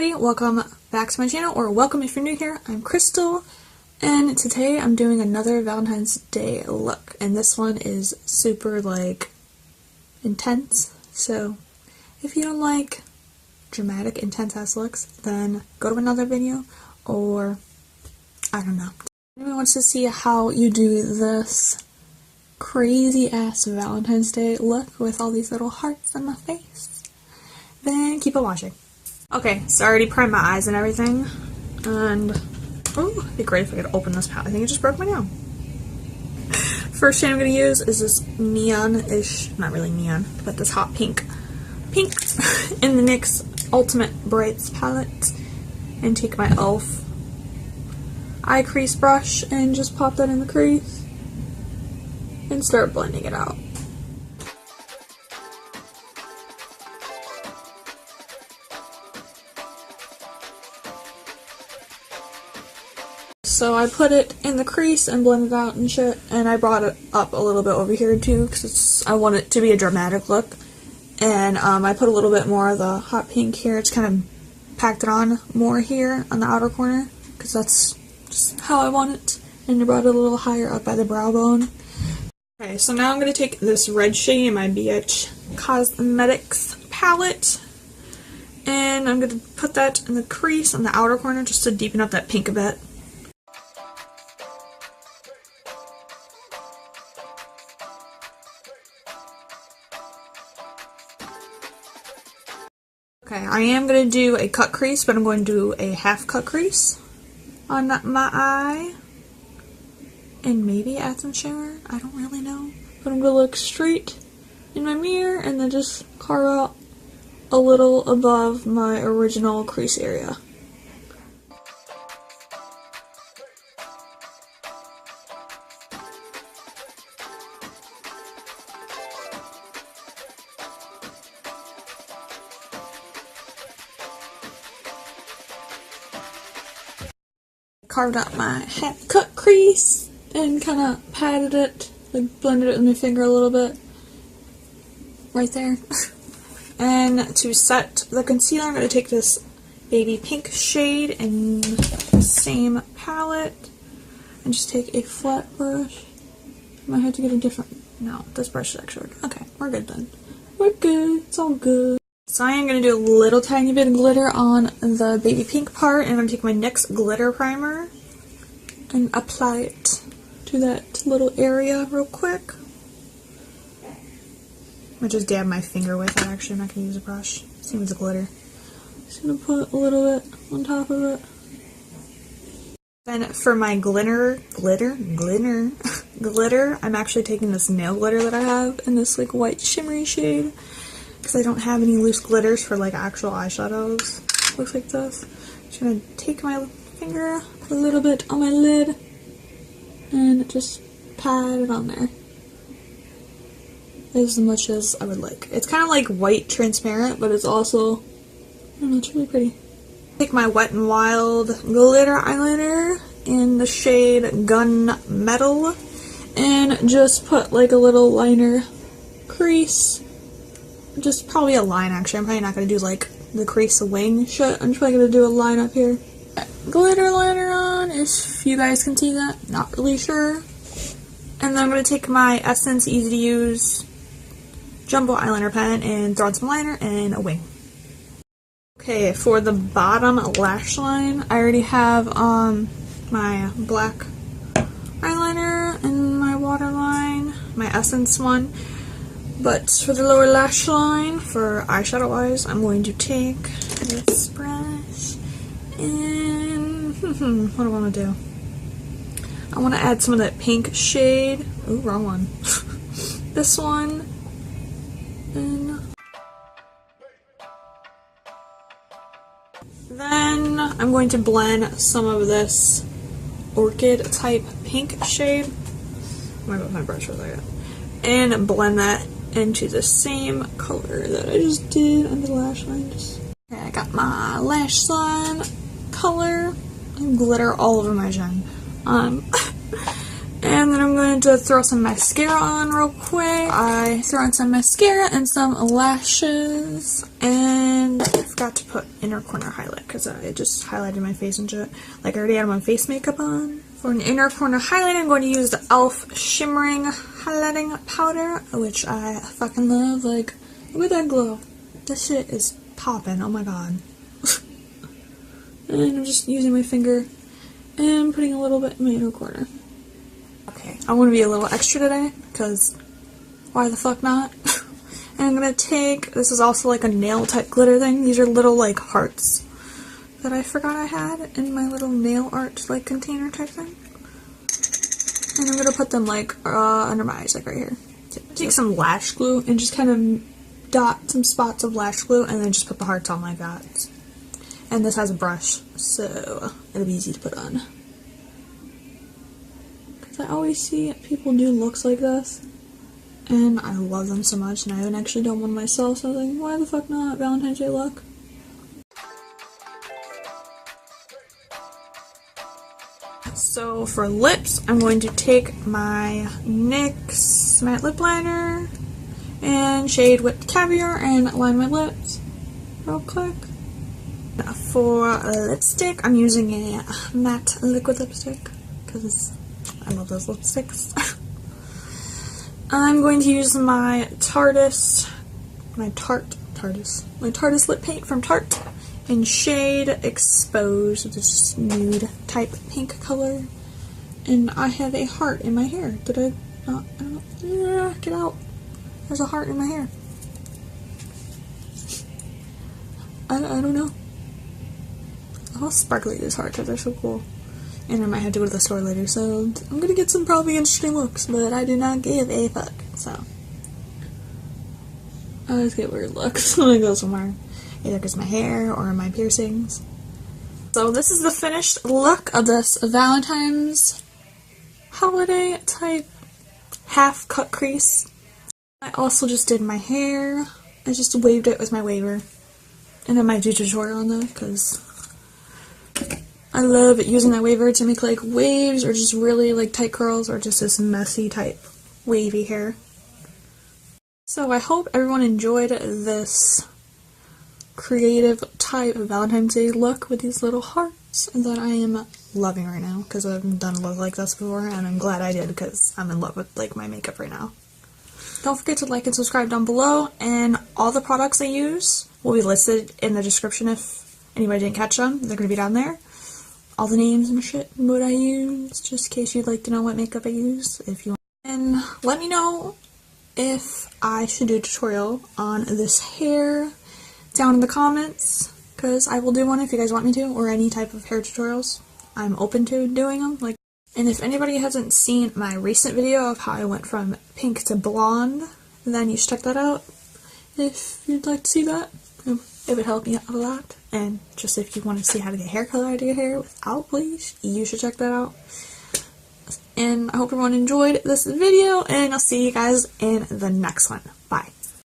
everybody, welcome back to my channel, or welcome if you're new here. I'm Crystal, and today I'm doing another Valentine's Day look, and this one is super, intense, so if you don't like dramatic, intense-ass looks, then go to another video, or, I don't know. If anyone wants to see how you do this crazy-ass Valentine's Day look with all these little hearts on my face, then keep on watching. Okay, so I already primed my eyes and everything, and oh, it'd be great if I could open this palette. I think it just broke my nail. First shade I'm going to use is this neon-ish, not really neon, but this hot pink in the NYX Ultimate Brights palette, and take my e.l.f. eye crease brush and just pop that in the crease and start blending it out. So I put it in the crease and blended it out and shit, and I brought it up a little bit over here too because I want it to be a dramatic look. And I put a little bit more of the hot pink here. It's kind of packed it on more here on the outer corner because that's just how I want it. And I brought it a little higher up by the brow bone. Okay, so now I'm going to take this red shade in my BH Cosmetics palette, and I'm going to put that in the crease on the outer corner just to deepen up that pink a bit. Okay, I am going to do a cut crease, but I'm going to do a half cut crease on my eye. And maybe add some shimmer. I don't really know. But I'm going to look straight in my mirror and then just carve out a little above my original crease area. Carved out my half cut crease and kind of patted it, blended it with my finger a little bit right there. And to set the concealer, I'm going to take this baby pink shade in the same palette and just take a flat brush. I might have to get a different, no, this brush is actually good. Okay, we're good then. We're good, it's all good. So I am going to do a little tiny bit of glitter on the baby pink part, and I'm going to take my NYX glitter primer and apply it to that little area real quick. I just dab my finger with it, actually. I'm not going to use a brush. Same as the glitter. Just going to put a little bit on top of it. Then for my glitter, I'm actually taking this nail glitter that I have in this white shimmery shade, because I don't have any loose glitters for actual eyeshadows. Looks like this. Just gonna take my finger, put a little bit on my lid, and just pat it on there. As much as I would like. It's kind of like white transparent, but it's also, I don't know, it's really pretty. Take my Wet n Wild glitter eyeliner in the shade Gunmetal, and just put a little liner crease. Just probably a line, actually. I'm probably not going to do the crease wing shit. I'm just probably going to do a line up here. Glitter liner on, if you guys can see that. Not really sure. And then I'm going to take my Essence Easy to Use Jumbo Eyeliner Pen and throw on some liner and a wing. Okay, for the bottom lash line, I already have my black eyeliner and my waterline, my Essence one. But for the lower lash line, for eyeshadow wise, I'm going to take this brush and what do I want to do? I want to add some of that pink shade. Ooh, wrong one. This one. And then I'm going to blend some of this orchid type pink shade. I'm going to put my brush with it. And blend that into the same color that I just did under the lash line. Okay, I got my lash line color and glitter all over my chin. And then I'm going to throw some mascara on real quick. I throw on some mascara and some lashes. And I forgot to put inner corner highlight because I just highlighted my face and shit. Like I already had my face makeup on. For an inner corner highlight, I'm going to use the e.l.f. Shimmering Highlighting Powder, which I fucking love. Like, look at that glow. This shit is popping. Oh my god. And I'm just using my finger and putting a little bit in my inner corner. Okay, I want to be a little extra today, because why the fuck not? And I'm going to take, this is also like a nail type glitter thing. These are little like hearts that I forgot I had in my little nail art like container type thing. And I'm going to put them like under my eyes, like right here. Take some lash glue and just kind of dot some spots of lash glue and then just put the hearts on like that. And this has a brush, so it'll be easy to put on. Because I always see people do looks like this, and I love them so much, and I haven't actually done one myself, so I was like, why the fuck not? Valentine's Day look. So for lips, I'm going to take my NYX matte lip liner and shade with Caviar and line my lips real quick. For lipstick, I'm using a matte liquid lipstick because I love those lipsticks. I'm going to use my Tartist lip paint from Tarte in shade Exposed, which is nude type pink color. And I have a heart in my hair. Did I not? I don't know. Get out. There's a heart in my hair. I don't know. How sparkly these hearts are. They're so cool. And I might have to go to the store later, so I'm gonna get some probably interesting looks, but I do not give a fuck, so. I always get weird looks when I go somewhere. Either because my hair or my piercings. So this is the finished look of this Valentine's holiday type half cut crease. I also just did my hair. I just waved it with my waver. And I might do a tutorial on that because I love using that waver to make like waves or just really like tight curls or just this messy type wavy hair. So I hope everyone enjoyed this creative type of Valentine's Day look with these little hearts that I am loving right now because I haven't done a look like this before and I'm glad I did because I'm in love with like my makeup right now. Don't forget to like and subscribe down below, and all the products I use will be listed in the description if anybody didn't catch them. They're going to be down there. All the names and shit and what I use, just in case you'd like to know what makeup I use, if you want. And let me know if I should do a tutorial on this hair down in the comments, because I will do one if you guys want me to, or any type of hair tutorials. I'm open to doing them. Like, and if anybody hasn't seen my recent video of how I went from pink to blonde, then you should check that out if you'd like to see that. It would help me out a lot. And just if you want to see how to get hair color out of your hair without bleach, you should check that out. And I hope everyone enjoyed this video, and I'll see you guys in the next one.